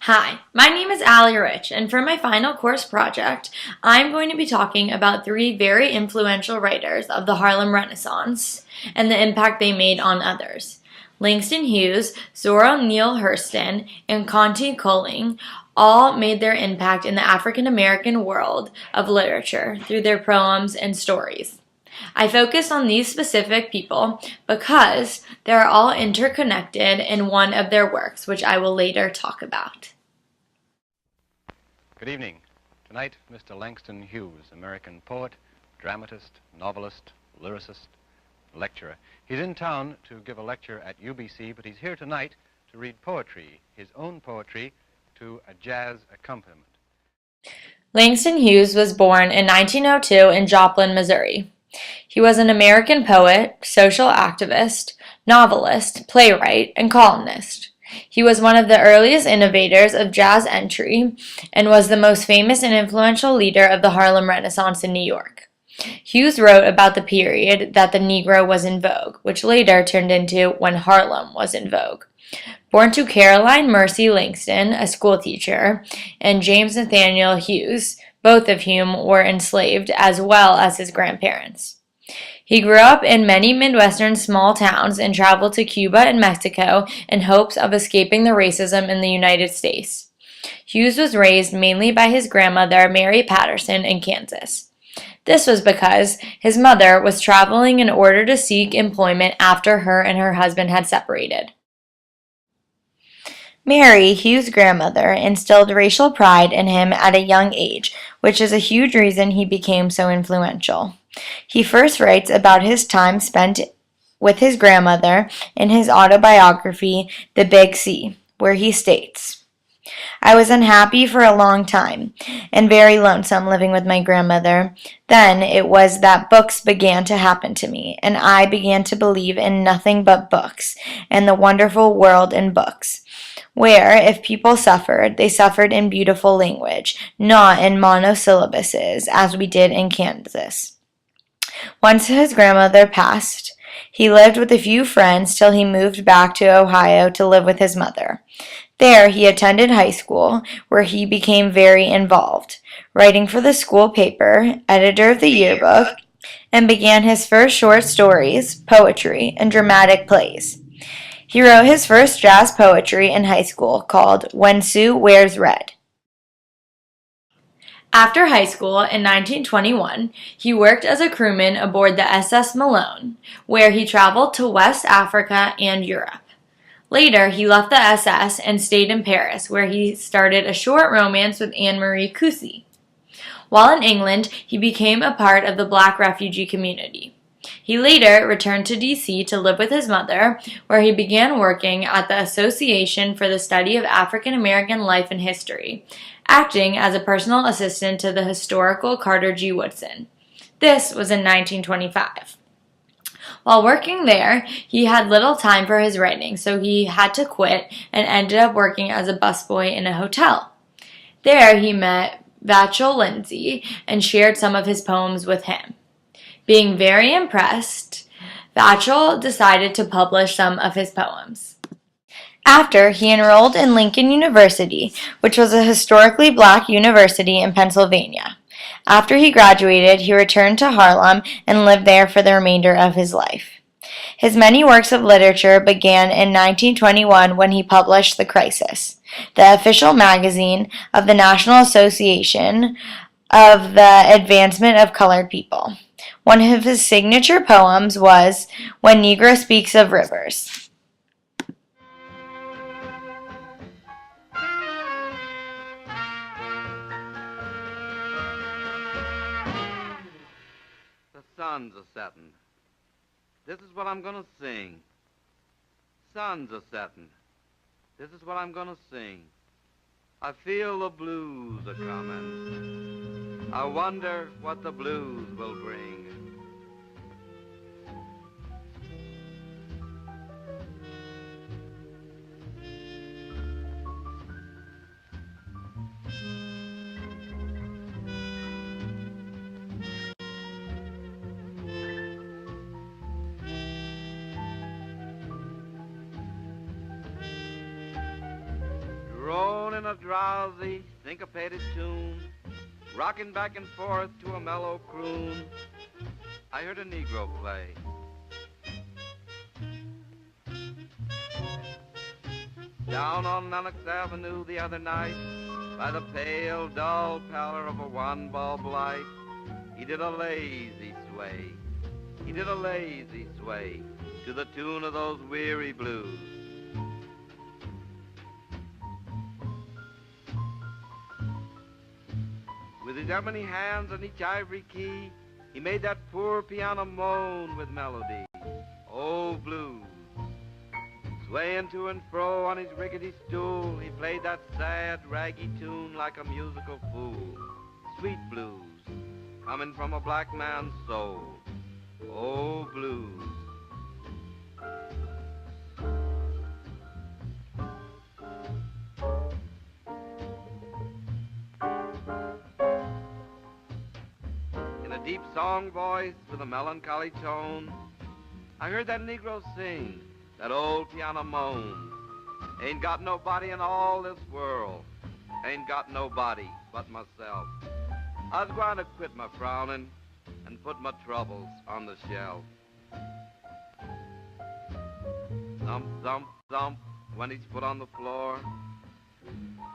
Hi, my name is Allie Rich, and for my final course project, I'm going to be talking about three very influential writers of the Harlem Renaissance and the impact they made on others. Langston Hughes, Zora Neale Hurston, and Countee Cullen all made their impact in the African American world of literature through their poems and stories. I focus on these specific people because they are all interconnected in one of their works, which I will later talk about. Good evening. Tonight, Mr. Langston Hughes, American poet, dramatist, novelist, lyricist, lecturer. He's in town to give a lecture at UBC, but he's here tonight to read poetry, his own poetry, to a jazz accompaniment. Langston Hughes was born in 1902 in Joplin, Missouri. He was an American poet, social activist, novelist, playwright, and columnist. He was one of the earliest innovators of jazz entry and was the most famous and influential leader of the Harlem Renaissance in New York. Hughes wrote about the period that the Negro was in vogue, which later turned into when Harlem was in vogue. Born to Caroline Mercy Langston, a schoolteacher, and James Nathaniel Hughes, both of whom were enslaved, as well as his grandparents. He grew up in many Midwestern small towns and traveled to Cuba and Mexico in hopes of escaping the racism in the United States. Hughes was raised mainly by his grandmother, Mary Patterson, in Kansas. This was because his mother was traveling in order to seek employment after her and her husband had separated. Mary, Hughes' grandmother, instilled racial pride in him at a young age, which is a huge reason he became so influential. He first writes about his time spent with his grandmother in his autobiography, The Big C, where he states, "I was unhappy for a long time, and very lonesome living with my grandmother. Then it was that books began to happen to me, and I began to believe in nothing but books, and the wonderful world in books, where, if people suffered, they suffered in beautiful language, not in monosyllabuses, as we did in Kansas." Once his grandmother passed, he lived with a few friends till he moved back to Ohio to live with his mother. There he attended high school, where he became very involved, writing for the school paper, editor of the yearbook, and began his first short stories, poetry, and dramatic plays. He wrote his first jazz poetry in high school called When Sue Wears Red. After high school in 1921, he worked as a crewman aboard the SS Malone, where he traveled to West Africa and Europe. Later, he left the SS and stayed in Paris, where he started a short romance with Anne-Marie Coussy. While in England, he became a part of the Black refugee community. He later returned to D.C. to live with his mother, where he began working at the Association for the Study of African American Life and History, acting as a personal assistant to the historical Carter G. Woodson. This was in 1925. While working there, he had little time for his writing, so he had to quit and ended up working as a busboy in a hotel. There he met Vachel Lindsay and shared some of his poems with him. Being very impressed, Vachel decided to publish some of his poems. After, he enrolled in Lincoln University, which was a historically black university in Pennsylvania. After he graduated, he returned to Harlem and lived there for the remainder of his life. His many works of literature began in 1921 when he published The Crisis, the official magazine of the National Association of the Advancement of Colored People. One of his signature poems was When Negro Speaks of Rivers. The sun's a setting. This is what I'm gonna sing. Sun's a setting. This is what I'm gonna sing. I feel the blues a comin'. I wonder what the blues will bring. Rolling a drowsy, syncopated tune, rocking back and forth to a mellow croon, I heard a Negro play. Down on Lenox Avenue the other night, by the pale, dull pallor of a one-bulb light, he did a lazy sway. He did a lazy sway to the tune of those weary blues. With his ebony hands on each ivory key, he made that poor piano moan with melody. Oh, blues. Swaying to and fro on his rickety stool, he played that sad, raggy tune like a musical fool. Sweet blues, coming from a black man's soul. Oh, blues. In a deep song voice with a melancholy tone, I heard that Negro sing, that old piano moan. Ain't got nobody in all this world, ain't got nobody but myself. I was going to quit my frowning and put my troubles on the shelf. Thump, thump, thump, when he's put on the floor.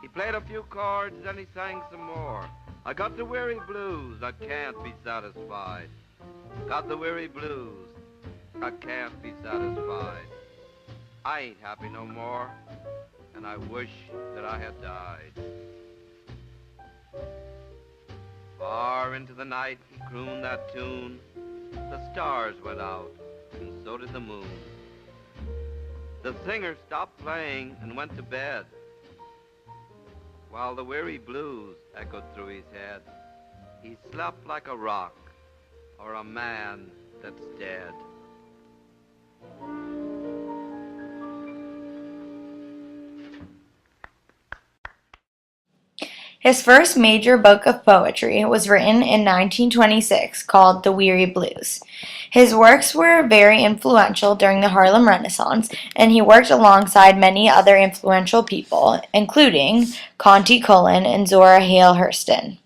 He played a few chords, then he sang some more. I got the weary blues, I can't be satisfied. Got the weary blues, I can't be satisfied. I ain't happy no more, and I wish that I had died. Far into the night, he crooned that tune. The stars went out, and so did the moon. The singer stopped playing and went to bed, while the weary blues echoed through his head. He slept like a rock, or a man that's dead. His first major book of poetry was written in 1926 called The Weary Blues. His works were very influential during the Harlem Renaissance, and he worked alongside many other influential people, including Countee, Cullen, and Zora Hurston.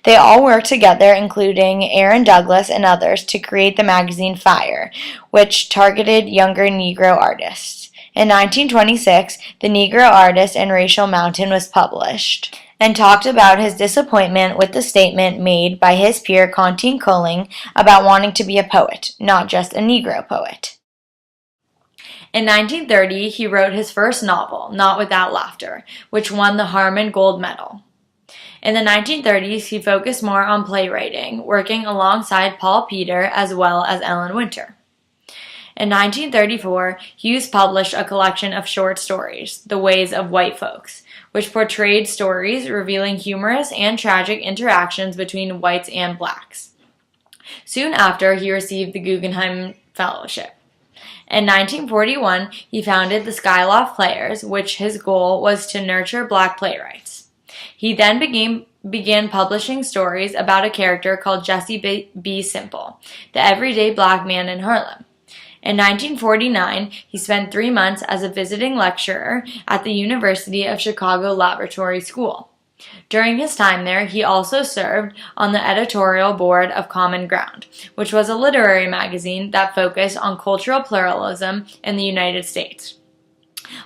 They all worked together, including Aaron Douglas and others, to create the magazine Fire, which targeted younger Negro artists. In 1926, The Negro Artist and Racial Mountain was published, and talked about his disappointment with the statement made by his peer Countee Cullen about wanting to be a poet, not just a Negro poet. In 1930, he wrote his first novel, Not Without Laughter, which won the Harmon Gold Medal. In the 1930s, he focused more on playwriting, working alongside Paul Peter as well as Ellen Winter. In 1934, Hughes published a collection of short stories, The Ways of White Folks, which portrayed stories revealing humorous and tragic interactions between whites and blacks. Soon after, he received the Guggenheim Fellowship. In 1941, he founded the Skyloft Players, which his goal was to nurture black playwrights. He then began publishing stories about a character called Jesse B. Simple, the everyday black man in Harlem. In 1949, he spent 3 months as a visiting lecturer at the University of Chicago Laboratory School. During his time there, he also served on the editorial board of Common Ground, which was a literary magazine that focused on cultural pluralism in the United States.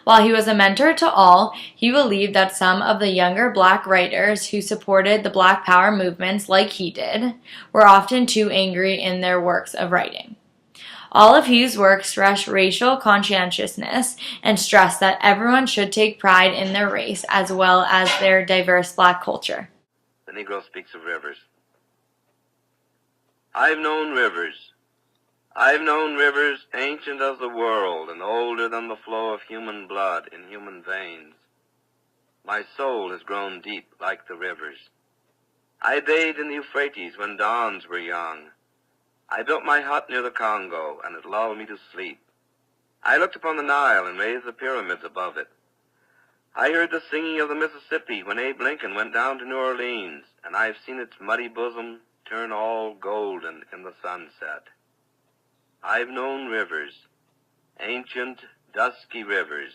While he was a mentor to all, he believed that some of the younger black writers who supported the Black Power movements like he did were often too angry in their works of writing. All of Hughes' work stressed racial conscientiousness and stressed that everyone should take pride in their race as well as their diverse black culture. The Negro speaks of rivers. I've known rivers. I've known rivers ancient as the world and older than the flow of human blood in human veins. My soul has grown deep like the rivers. I bathed in the Euphrates when dawns were young. I built my hut near the Congo, and it lulled me to sleep. I looked upon the Nile and raised the pyramids above it. I heard the singing of the Mississippi when Abe Lincoln went down to New Orleans, and I've seen its muddy bosom turn all golden in the sunset. I've known rivers, ancient, dusky rivers.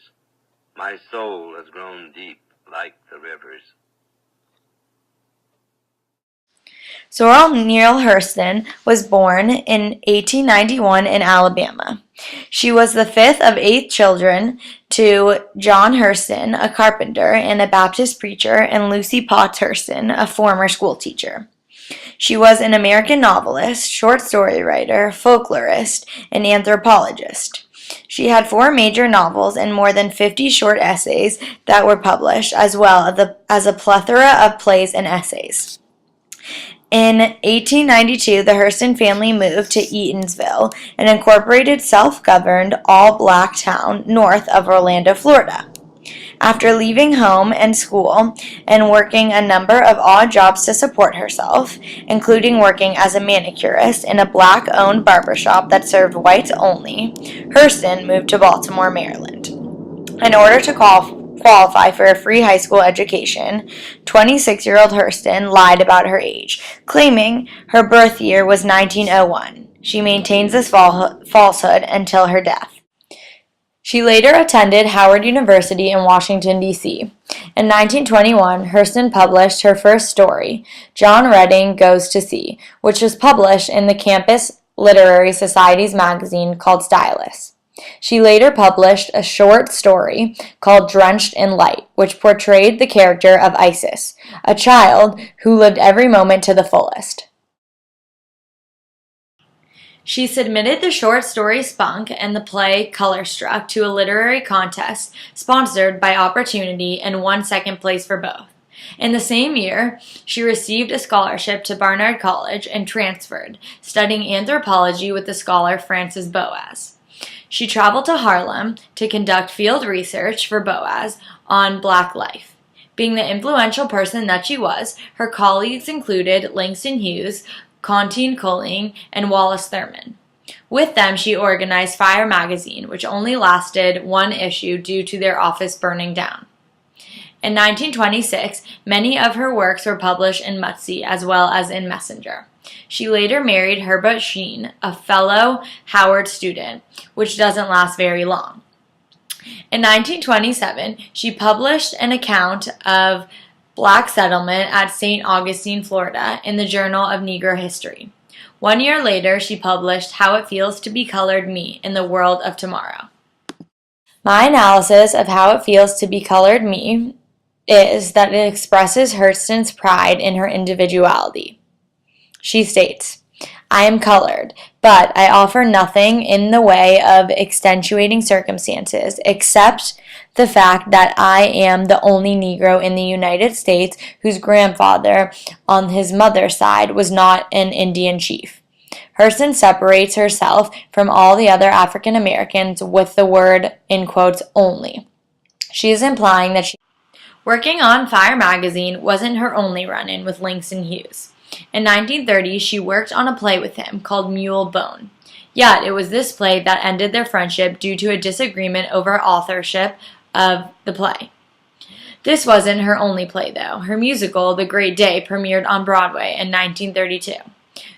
My soul has grown deep like the rivers. Zora Neale Hurston was born in 1891 in Alabama. She was the fifth of 8 children to John Hurston, a carpenter and a Baptist preacher, and Lucy Potts Hurston, a former schoolteacher. She was an American novelist, short story writer, folklorist, and anthropologist. She had 4 major novels and more than 50 short essays that were published, as well as a plethora of plays and essays. In 1892, the Hurston family moved to Eatonsville, an incorporated self-governed all-black town north of Orlando, Florida. After leaving home and school and working a number of odd jobs to support herself, including working as a manicurist in a black-owned barbershop that served whites only, Hurston moved to Baltimore, Maryland. In order to qualify for a free high school education, 26-year-old Hurston lied about her age, claiming her birth year was 1901. She maintains this falsehood until her death. She later attended Howard University in Washington, D.C. In 1921, Hurston published her first story, John Redding Goes to Sea, which was published in the Campus Literary Society's magazine called Stylus. She later published a short story called Drenched in Light, which portrayed the character of Isis, a child who lived every moment to the fullest. She submitted the short story Spunk and the play Color Struck to a literary contest sponsored by Opportunity and won second place for both. In the same year, she received a scholarship to Barnard College and transferred, studying anthropology with the scholar Francis Boas. She traveled to Harlem to conduct field research for Boas on Black life. Being the influential person that she was, her colleagues included Langston Hughes, Countee Cullen, and Wallace Thurman. With them, she organized Fire magazine, which only lasted 1 issue due to their office burning down. In 1926, many of her works were published in Mutsi as well as in Messenger. She later married Herbert Sheen, a fellow Howard student, which doesn't last very long. In 1927, she published an account of Black settlement at St. Augustine, Florida, in the Journal of Negro History. 1 year later, she published How It Feels to Be Colored Me in the World of Tomorrow. My analysis of How It Feels to Be Colored Me is that it expresses Hurston's pride in her individuality. She states, I am colored, but I offer nothing in the way of extenuating circumstances except the fact that I am the only Negro in the United States whose grandfather on his mother's side was not an Indian chief. Hurston separates herself from all the other African Americans with the word, in quotes, only. She is implying that working on Fire magazine wasn't her only run-in with Langston Hughes. In 1930, she worked on a play with him called Mule Bone. Yet, it was this play that ended their friendship due to a disagreement over authorship of the play. This wasn't her only play, though. Her musical, The Great Day, premiered on Broadway in 1932.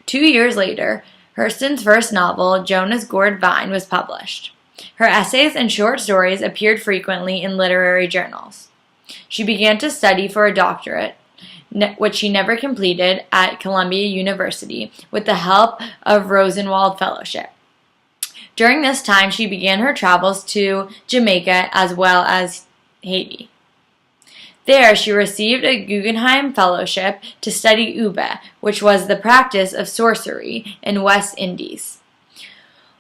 2 years later, Hurston's first novel, Jonas Gourd Vine, was published. Her essays and short stories appeared frequently in literary journals. She began to study for a doctorate, which she never completed, at Columbia University with the help of Rosenwald Fellowship. During this time, she began her travels to Jamaica as well as Haiti. There, she received a Guggenheim Fellowship to study ube, which was the practice of sorcery in West Indies.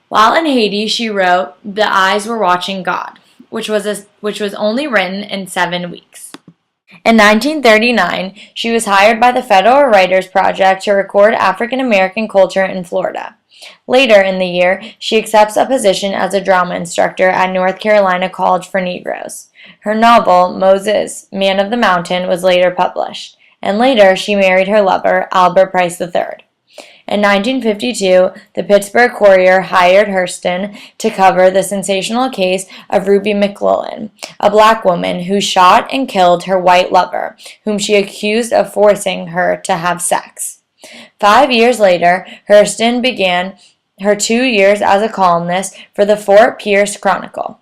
While in Haiti, she wrote The Eyes Were Watching God, which was only written in 7 weeks. In 1939, she was hired by the Federal Writers Project to record African American culture in Florida. Later in the year, she accepts a position as a drama instructor at North Carolina College for Negroes. Her novel, Moses, Man of the Mountain, was later published, and later she married her lover, Albert Price III. In 1952, the Pittsburgh Courier hired Hurston to cover the sensational case of Ruby McClellan, a black woman who shot and killed her white lover, whom she accused of forcing her to have sex. 5 years later, Hurston began her 2 years as a columnist for the Fort Pierce Chronicle.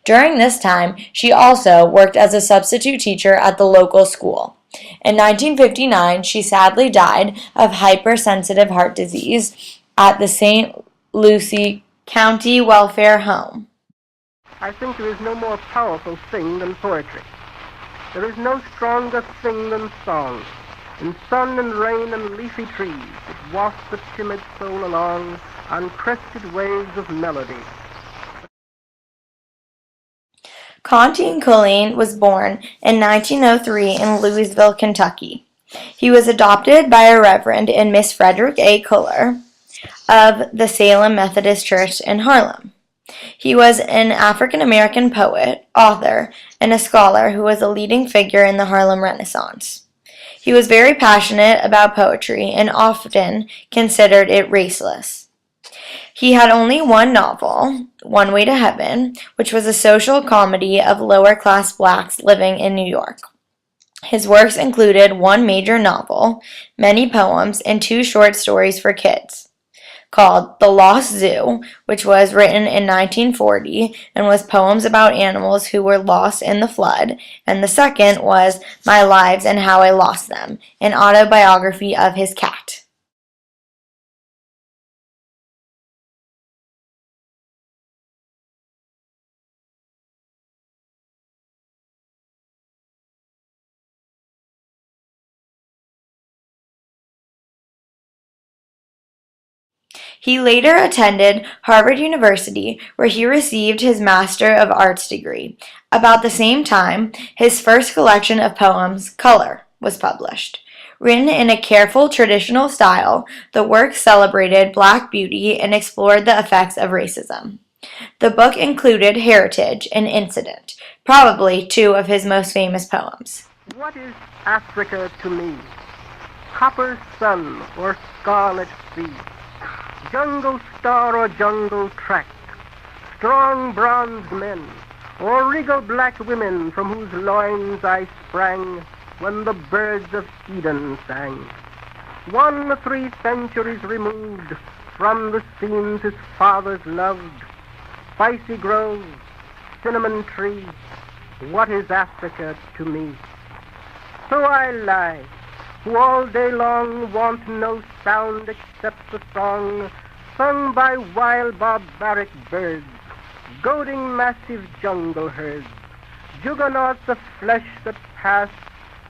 During this time, she also worked as a substitute teacher at the local school. In 1959, she sadly died of hypersensitive heart disease at the St. Lucie County Welfare Home. I think there is no more powerful thing than poetry. There is no stronger thing than song. In sun and rain and leafy trees, it wafts the timid soul along on crested waves of melody. Countee Cullen was born in 1903 in Louisville, Kentucky. He was adopted by a Reverend and Miss Frederick A. Cullen of the Salem Methodist Church in Harlem. He was an African-American poet, author, and a scholar who was a leading figure in the Harlem Renaissance. He was very passionate about poetry and often considered it raceless. He had only one novel, One Way to Heaven, which was a social comedy of lower-class blacks living in New York. His works included one major novel, many poems, and two short stories for kids, called The Lost Zoo, which was written in 1940 and was poems about animals who were lost in the flood, and the second was My Lives and How I Lost Them, an autobiography of his cat. He later attended Harvard University, where he received his Master of Arts degree. About the same time, his first collection of poems, Color, was published. Written in a careful traditional style, the work celebrated black beauty and explored the effects of racism. The book included Heritage and Incident, probably two of his most famous poems. What is Africa to me? Copper sun or scarlet sea? Jungle star or jungle tract, strong bronzed men, or regal black women from whose loins I sprang when the birds of Eden sang. 3 centuries removed from the scenes his fathers loved, spicy groves, cinnamon tree, what is Africa to me? So I lie, who all day long want no sound except the song sung by wild barbaric birds, goading massive jungle herds, juggernauts of flesh that pass,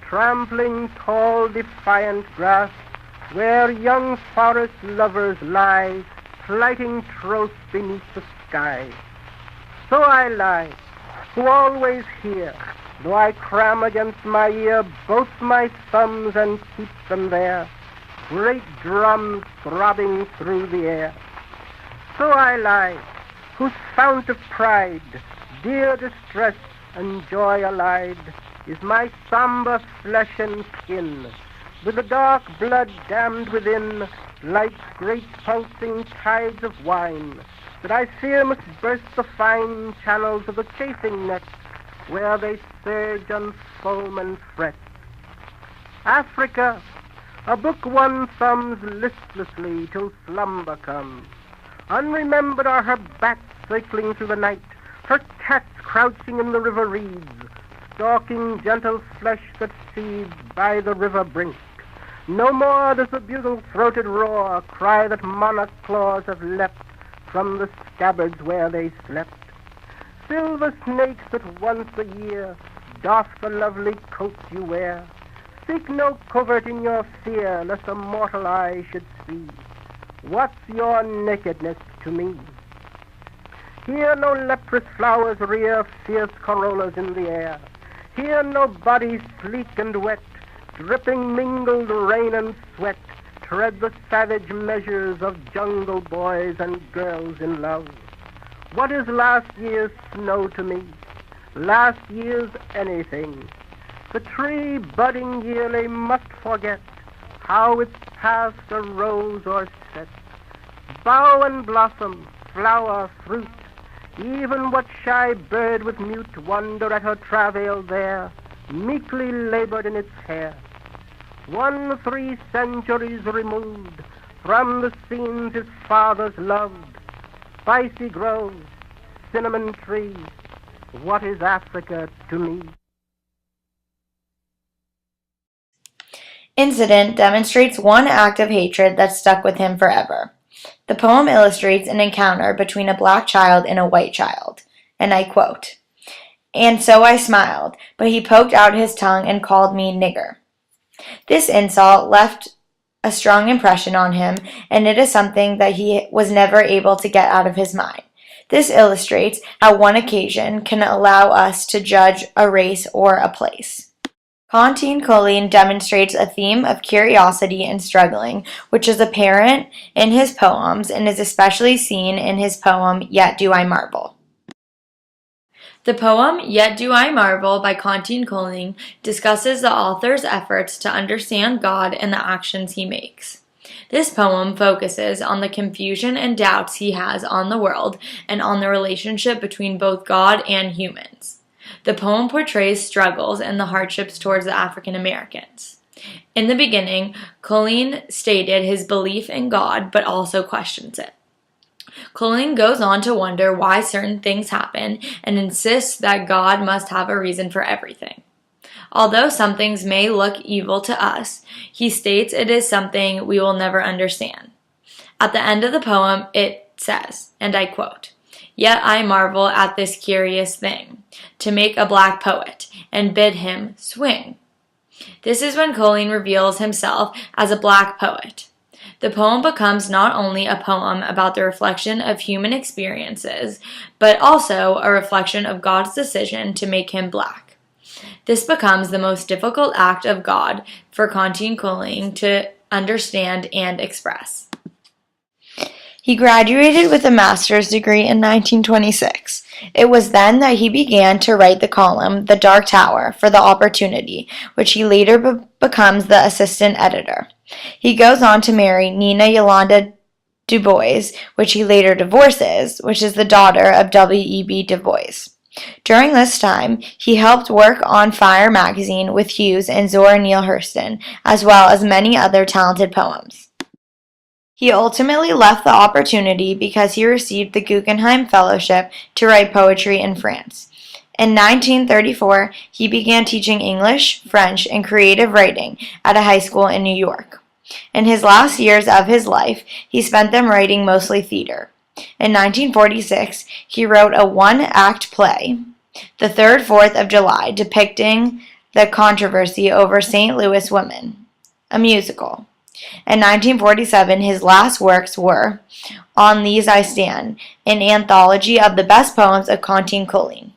trampling tall defiant grass, where young forest lovers lie, plighting troth beneath the sky. So I lie, who always hear, though I cram against my ear both my thumbs and keep them there, great drums throbbing through the air. So I lie, whose fount of pride, dear distress and joy allied, is my somber flesh and skin, with the dark blood dammed within, like great pulsing tides of wine, that I fear must burst the fine channels of the chafing net, where they surge and foam and fret. Africa, a book one thumbs listlessly till slumber comes. Unremembered are her bats circling through the night, her cats crouching in the river reeds, stalking gentle flesh that feeds by the river brink. No more does the bugle-throated roar cry that monarch claws have leapt from the scabbards where they slept. Silver snakes that once a year doff the lovely coats you wear, seek no covert in your fear, lest a mortal eye should see. What's your nakedness to me? Here no leprous flowers rear fierce corollas in the air. Here no bodies sleek and wet, dripping mingled rain and sweat, tread the savage measures of jungle boys and girls in love. What is last year's snow to me? Last year's anything. The tree budding yearly must forget how its past arose or set. Bough and blossom, flower, fruit, even what shy bird with mute wonder at her travail there, meekly labored in its hair. 3 centuries removed from the scenes his fathers loved, spicy groves, cinnamon trees, What is Africa to me? Incident demonstrates one act of hatred that stuck with him forever. The poem illustrates an encounter between a black child and a white child, and I quote, "And so I smiled, but he poked out his tongue and called me nigger." This insult left a strong impression on him, and it is something that he was never able to get out of his mind. This illustrates how one occasion can allow us to judge a race or a place. Countee and Cullen demonstrates a theme of curiosity and struggling, which is apparent in his poems and is especially seen in his poem, Yet Do I Marvel. The poem, Yet Do I Marvel by Countee and Cullen discusses the author's efforts to understand God and the actions he makes. This poem focuses on the confusion and doubts he has on the world and on the relationship between both God and humans. The poem portrays struggles and the hardships towards the African Americans. In the beginning, Cullen stated his belief in God but also questions it. Cullen goes on to wonder why certain things happen and insists that God must have a reason for everything. Although some things may look evil to us, he states it is something we will never understand. At the end of the poem, it says, and I quote, "Yet I marvel at this curious thing, to make a black poet, and bid him swing." This is when Cullen reveals himself as a black poet. The poem becomes not only a poem about the reflection of human experiences, but also a reflection of God's decision to make him black. This becomes the most difficult act of God for Countee and Cullen to understand and express. He graduated with a master's degree in 1926. It was then that he began to write the column, The Dark Tower, for The Opportunity, which he later becomes the assistant editor. He goes on to marry Nina Yolanda Du Bois, which he later divorces, which is the daughter of W.E.B. Du Bois. During this time, he helped work on Fire magazine with Hughes and Zora Neale Hurston, as well as many other talented poems. He ultimately left The Opportunity because he received the Guggenheim Fellowship to write poetry in France. In 1934, he began teaching English, French, and creative writing at a high school in New York. In his last years of his life, he spent them writing mostly theater. In 1946, he wrote a one-act play, The 3rd 4th of July, depicting the controversy over St. Louis women, a musical. In 1947, his last works were On These I Stand, an anthology of the best poems of Countee and Cullen.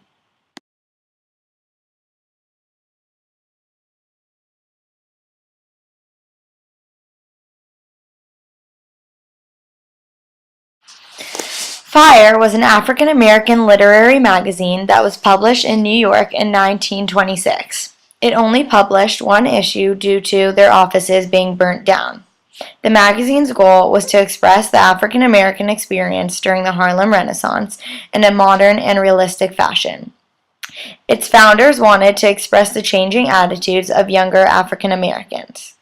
Fire was an African-American literary magazine that was published in New York in 1926. It only published one issue due to their offices being burnt down. The magazine's goal was to express the African-American experience during the Harlem Renaissance in a modern and realistic fashion. Its founders wanted to express the changing attitudes of younger African-Americans.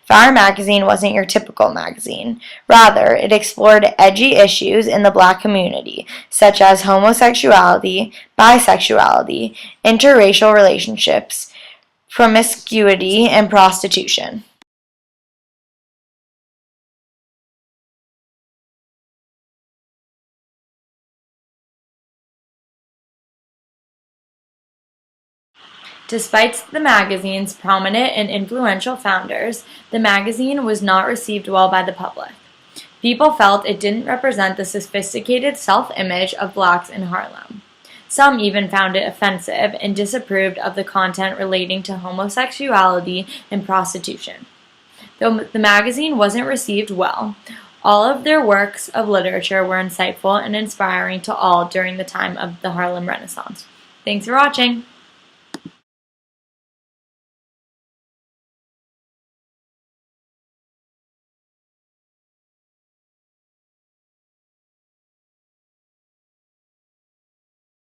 Fire magazine wasn't your typical magazine. Rather, it explored edgy issues in the black community, such as homosexuality, bisexuality, interracial relationships, promiscuity, and prostitution. Despite the magazine's prominent and influential founders, the magazine was not received well by the public. People felt it didn't represent the sophisticated self-image of blacks in Harlem. Some even found it offensive and disapproved of the content relating to homosexuality and prostitution. Though the magazine wasn't received well, all of their works of literature were insightful and inspiring to all during the time of the Harlem Renaissance. Thanks for watching!